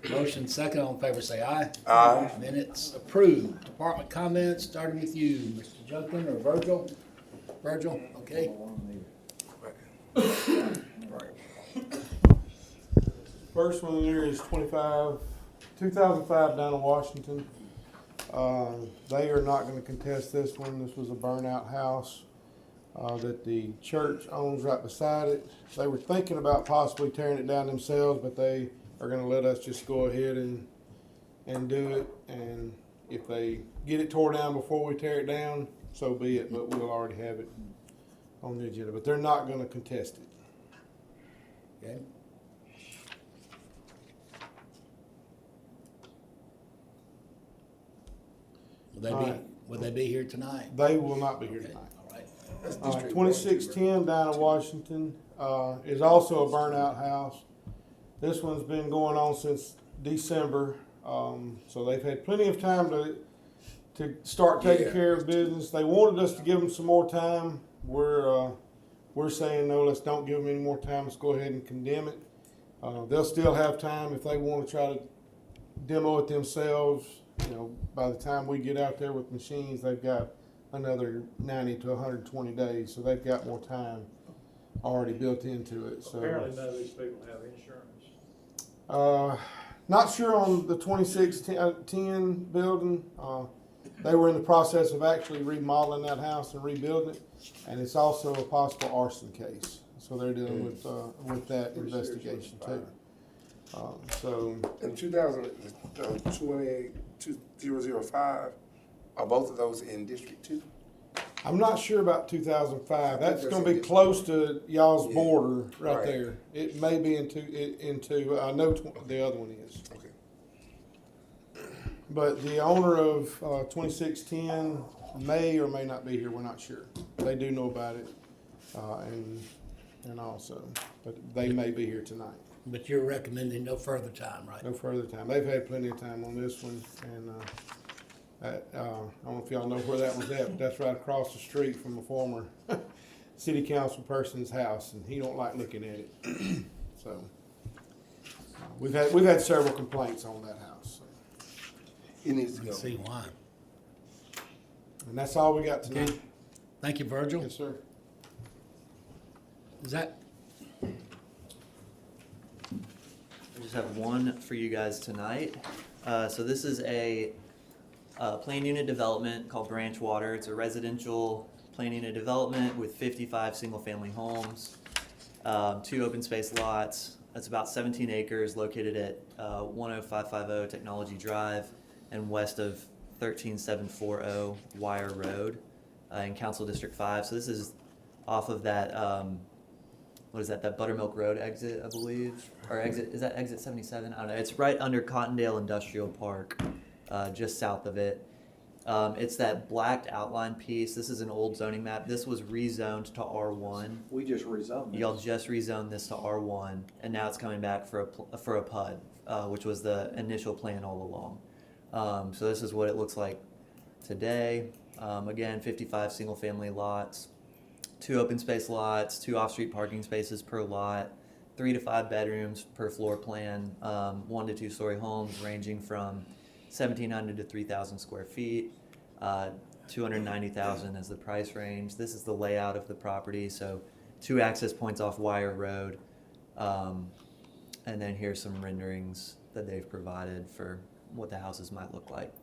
Motion second, all in favor say aye. Aye. Minutes approved. Department comments, starting with you, Mr. Junkin or Virgil? Virgil, okay. First one there is 2005 down in Washington. They are not going to contest this one. This was a burnout house that the church owns right beside it. They were thinking about possibly tearing it down themselves, but they are going to let us just go ahead and do it. And if they get it tore down before we tear it down, so be it. But we'll already have it on the agenda. But they're not going to contest it. Okay. Will they be here tonight? They will not be here Okay, tonight. all right. 2610 down in Washington is also a burnout house. This one's been going on since December, so they've had plenty of time to start taking care of business. They wanted us to give them some more time. We're saying no. Let's don't give them any more time. Let's go ahead and condemn it. They'll still have time if they want to try to demo it themselves. You know, by the time we get out there with machines, they've got another 90 to 120 days, so they've got more time already built into it. So apparently none of these people have insurance. Not sure on the 2610 building. They were in the process of actually remodeling that house and rebuilding it, and it's also a possible arson case. So they're dealing with that investigation too. So In 2005, are both of those in District 2? I'm not sure about 2005. That's that's going to be it. close to y'all's Yeah. border right Right. there. It may be into. I know the other one is. Okay. But the owner of 2610 may or may not be here. We're not sure. They do know about it, and also, but they may be here tonight. But you're recommending no further time, right? No further time. They've had plenty of time on this one, and I don't know if y'all know where that was at, but that's right across the street from a former city council person's house, and he don't like looking at it. So we've had several complaints on that house, so. It needs to Let's go. see why. And that's all we got tonight. Okay. Thank you, Virgil. Yes, sir. Is that, I just have one for you guys tonight. So this is a plan unit development called Branch Water. It's a residential plan unit development with 55 single-family homes, 2 open space lots. That's about 17 acres located at 10550 Technology Drive and west of 13740 Wire Road in Council District 5. So this is off of that what is that Buttermilk Road exit, I believe? Or exit, is that exit 77? I don't know. It's right under Cottondale Industrial Park, just south of it. It's that blacked outline piece. This is an old zoning map. This was rezoned to R1. We just rezoned it. Y'all just rezoned this to R1, and now it's coming back for a PUD, which was the initial plan all along. So this is what it looks like today. Again, 55 single-family lots. 2 open space lots, 2 off-street parking spaces per lot, 3 to 5 bedrooms per floor plan, 1 to 2 story homes ranging from 1,700 to 3,000 square feet. 290,000 is the price range. This is the layout of the property. So 2 access points off Wire Road, and then here's some renderings that they've provided for what the houses might look like.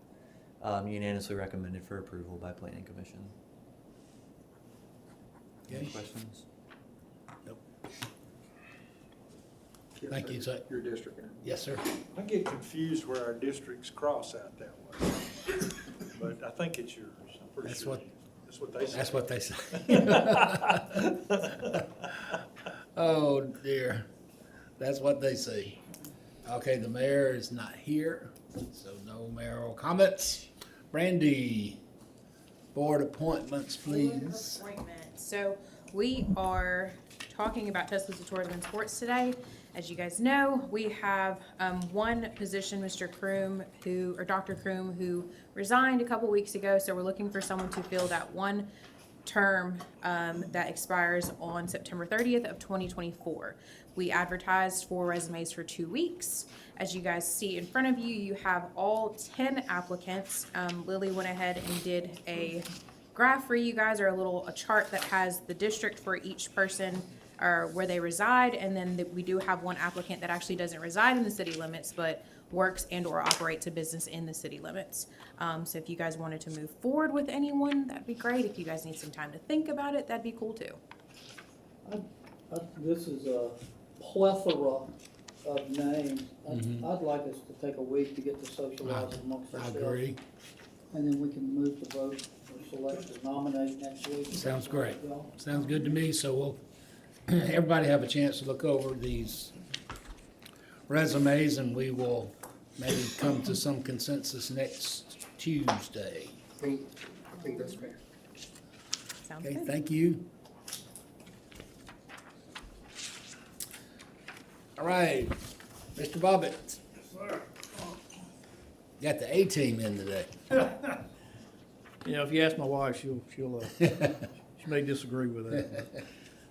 Unanimously recommended for approval by Planning Commission. Any okay? questions? Nope. Thank you, sir. Your district. Yes, sir. I get confused where our districts cross out that way. But I think it's yours. I'm pretty That's sure. what- That's what they say. That's what they say. Oh, dear. That's what they say. Okay, the mayor is not here, so no mayoral comments. Brandy, board appointments, please. Appointment. So we are talking about Tuscaloosa Tourism and Sports today. As you guys know, we have one position, Dr. Kroom, who resigned a couple weeks ago. So we're looking for someone to fill that one term that expires on September 30th of 2024. We advertised for resumes for 2 weeks. As you guys see in front of you, you have all 10 applicants. Lily went ahead and did a graph for you guys, or a chart that has the district for each person or where they reside, and then we do have one applicant that actually doesn't reside in the city limits, but works and or operates a business in the city limits. So if you guys wanted to move forward with anyone, that'd be great. If you guys need some time to think about it, that'd be cool too. This is a plethora of names. I'd like us to take a week to get to socialize amongst I ourselves. agree. And then we can move to vote or select or nominate next week. Sounds great. Sounds good to me, so we'll, everybody have a chance to look over these resumes, and we will maybe come to some consensus next Tuesday. I think that's fair. Sounds Okay, good. thank you. All right, Mr. Bobbitt. Got the A-team in today. You know, if you ask my wife, she may disagree with that.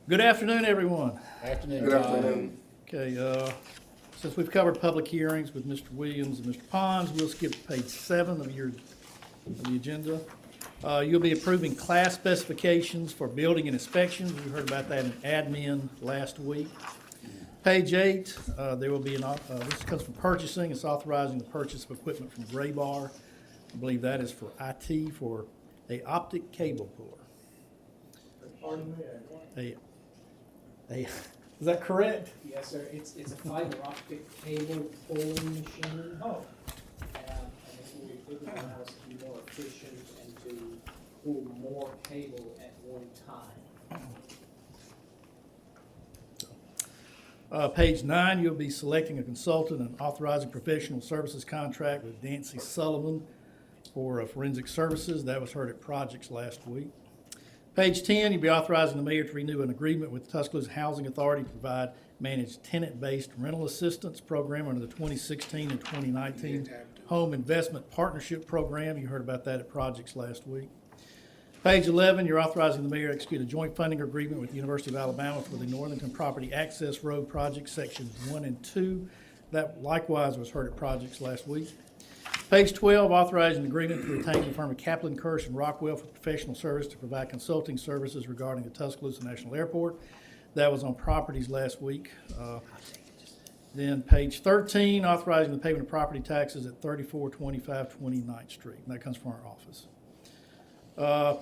Good afternoon, everyone. Afternoon, Good Todd. afternoon. Okay, since we've covered public hearings with Mr. Williams and Mr. Pons, we'll skip to page 7 of the agenda. You'll be approving class specifications for building and inspections. We heard about that in admin last week. Page 8, there will be this comes from purchasing. It's authorizing the purchase of equipment from Gray Bar. I believe that is for IT for a optic cable puller. Is that correct? Yes, sir. It's a fiber optic cable pulling machine. Oh. And it will allow us to be more efficient and to pull more cable at one time. Page 9, you'll be selecting a consultant and authorizing professional services contract with Dancy Sullivan for forensic services. That was heard at projects last week. Page 10, you'll be authorizing the mayor to renew an agreement with the Tuscaloosa Housing Authority to provide managed tenant-based rental assistance program under the 2016 and 2019 Home Investment Partnership Program. You heard about that at projects last week. Page 11, you're authorizing the mayor to execute a joint funding agreement with the University of Alabama for the Northington Property Access Road Project, Sections 1 and 2. That likewise was heard at projects last week. Page 12, authorizing an agreement to retain the firm of Kaplan, Kirsch, and Rockwell for professional service to provide consulting services regarding the Tuscaloosa National Airport. That was on properties last week. Then page 13, authorizing the payment of property taxes at 3425 29th Street. And that comes from our office.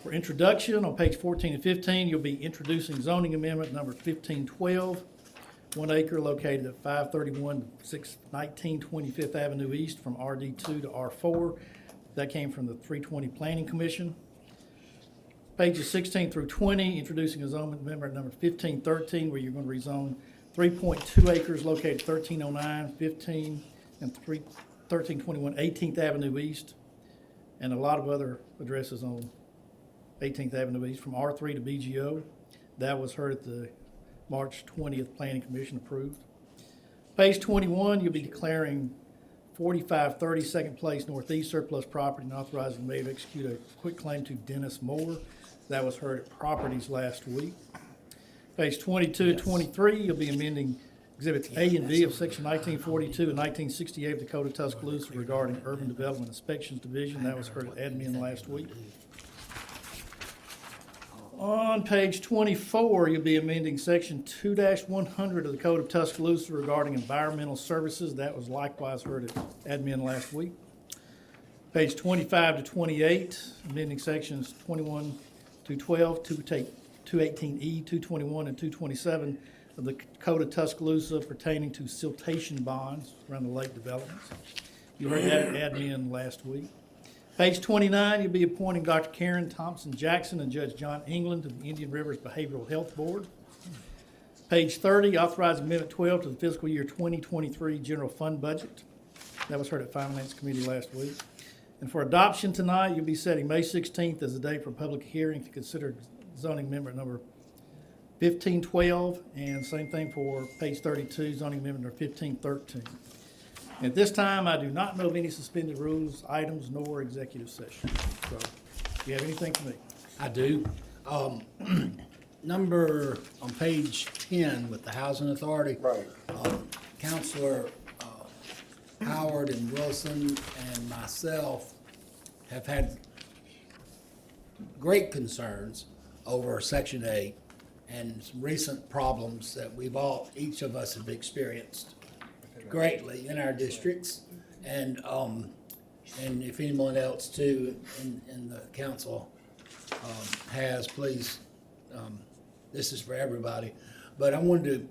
For introduction, on page 14 and 15, you'll be introducing zoning amendment number 1512, 1 acre located at 531 619 25th Avenue East from RD2 to R4. That came from the 320 Planning Commission. Pages 16 through 20, introducing a zoning amendment number 1513, where you're going to rezone 3.2 acres located 1309, 15, and 1321 18th Avenue East, and a lot of other addresses on 18th Avenue East from R3 to BGO. That was heard at the March 20th Planning Commission approved. Page 21, you'll be declaring 4530 Second Place Northeast surplus property and authorizing the mayor to execute a quick claim to Dennis Moore. That was heard at properties last week. Page 22 to 23, you'll be amending Exhibits A and B of Section 1942 and 1968 of the Code of Tuscaloosa regarding Urban Development Inspections Division. That was heard at admin last week. On page 24, you'll be amending Section 2-100 of the Code of Tuscaloosa regarding environmental services. That was likewise heard at admin last week. Page 25 to 28, amending Sections 21 to 12, 218E, 221, and 227 of the Code of Tuscaloosa pertaining to siltation bonds around the lake developments. You heard that at admin last week. Page 29, you'll be appointing Dr. Karen Thompson-Jackson and Judge John England to the Indian Rivers Behavioral Health Board. Page 30, authorizing Amendment 12 to the fiscal year 2023 general fund budget. That was heard at Finance Committee last week. And for adoption tonight, you'll be setting May 16th as the date for public hearing to consider zoning amendment number 1512, and same thing for page 32, zoning amendment number 1513. At this time, I do not know of any suspended rules, items, nor executive session. So, do you have anything for me? I do. Number on page 10 with the Housing Authority. Right. Counselor Howard and Wilson and myself have had great concerns over Section 8 and some recent problems that each of us have experienced greatly in our districts. And if anyone else too in the council has, please, this is for everybody. But I wanted to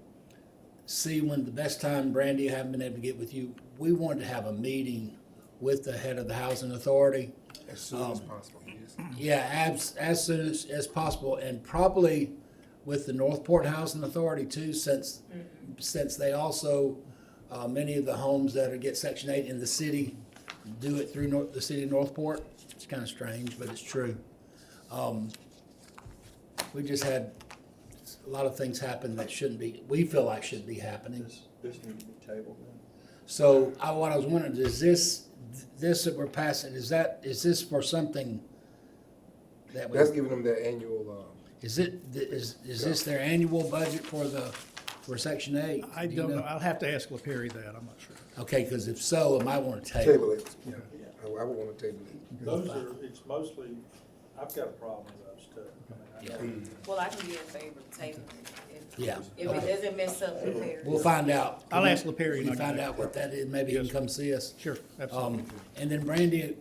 see when the best time, Brandy, I haven't been able to get with you. We wanted to have a meeting with the head of the Housing Authority. As soon as possible, yes. Yeah, as soon as possible, and probably with the Northport Housing Authority too, since they also, many of the homes that get Section 8 in the city do it through the city of Northport. It's kind of strange, but it's true. We just had a lot of things happen that we feel like shouldn't be happening. This needs to be tabled then. So what I was wondering, is this that we're passing, is this for something that That's giving them their annual, is this their annual budget for Section 8? I Do you don't know, I'll have to ask LaPerry that, I'm not sure. Okay, because if so, I might want to table table. it. Yeah, I would want to table it. It's mostly, I've got a problem with those too. I mean, Yeah. Well, I can be in favor of tabling it. Yeah, If okay. it doesn't mess up the fair. We'll find out. I'll ask LaPerry and We I'll get find back out to what that is, maybe he can come see us. Sure, absolutely. And then Brandy,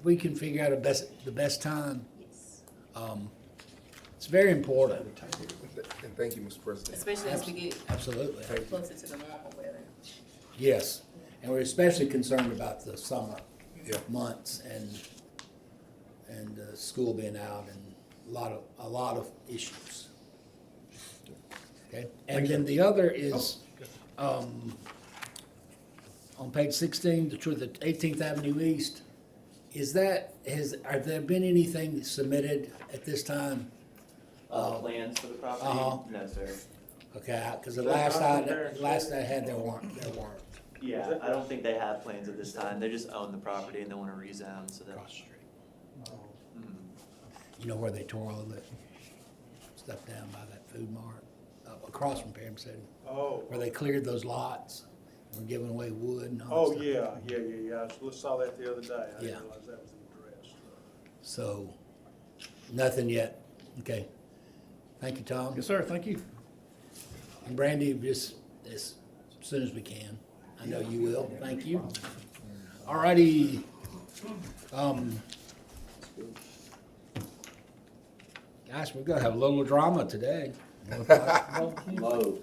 we can figure out the best time. Yes. It's very important, And thank you, Mr. President. Especially as we get absolutely. closer to the normal weather. Yes, and we're especially concerned about the summer Yeah. months and school being out and a lot of issues. Okay, and then the other is, on page 16, the 18th Avenue East, have there been anything submitted at this time? Plans for the property? Uh-huh. No, sir. Okay, because the That's last not I had, there weren't. Yeah, I don't think they have plans at this time. They just own the property and they want to rezone, so that. Across the street. Mhm. You know where they tore all of that stuff down by that food mart, across from Perham City, Oh, where they cleared those lots and were giving away wood and all oh, that stuff. yeah. I saw that the other day. I Yeah. didn't realize that was addressed. So, nothing yet. Okay. Thank you, Tom. Yes, sir, thank you. And Brandy, just as soon as we can. I know you will. Thank you. All righty. Gosh, we're gonna have a little drama today. Low.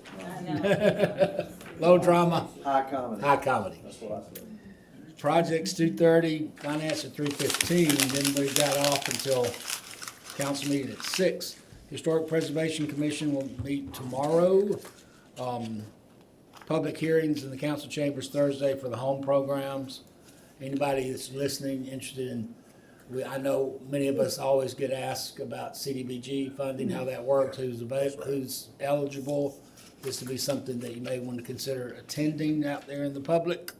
Low drama, High comedy. high comedy. That's what I said. Projects 2:30, finance at 3:15, then we got off until council meeting at 6. Historic Preservation Commission will meet tomorrow. Public hearings in the council chambers Thursday for the home programs. Anybody that's listening, interested in, I know many of us always get asked about CDBG funding, how that works, who's eligible. This would be something that you may want to consider attending out there in the public.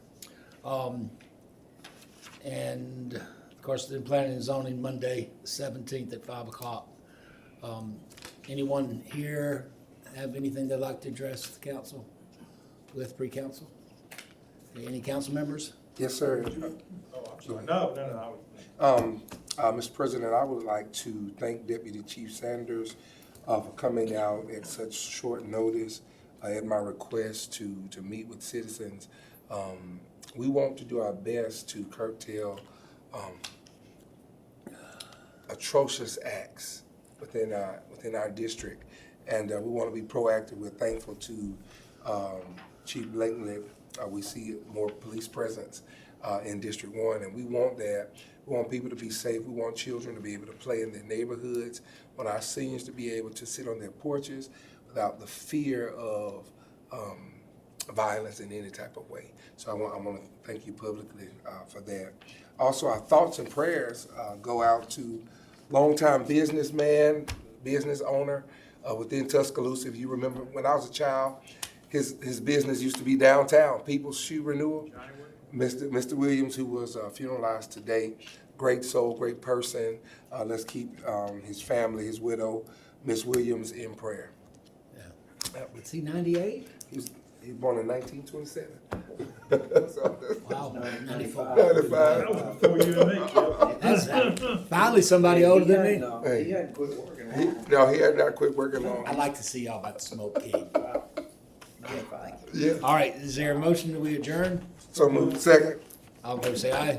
And of course, the planning and zoning Monday, 17th at 5 o'clock. Anyone here have anything they'd like to address the council with pre-council? Any council members? Yes, sir. Oh, I'm sorry. No. Mr. President, I would like to thank Deputy Chief Sanders for coming out at such short notice at my request to meet with citizens. We want to do our best to curtail atrocious acts within our district, and we want to be proactive. We're thankful to Chief Blakely. We see more police presence in District 1, and we want that. We want people to be safe. We want children to be able to play in their neighborhoods. We want our seniors to be able to sit on their porches without the fear of violence in any type of way. So I want to thank you publicly for that. Also, our thoughts and prayers go out to longtime businessman, business owner within Tuscaloosa. If you remember, when I was a child, his business used to be downtown, People's Shoe Renewal. Mr. Williams, who was funeralized today, great soul, great person. Let's keep his family, his widow, Miss Williams, in prayer. Is he 98? He was born in 1927. Wow, 94. 95. That was before you and me, Jeff. That's finally somebody older than me. Hey. He hadn't quit working. No, he had not quit working long. I'd like to see y'all about the smoke king. Yeah. All right, is there a motion that we adjourn? So moved. Second. All in favor say aye.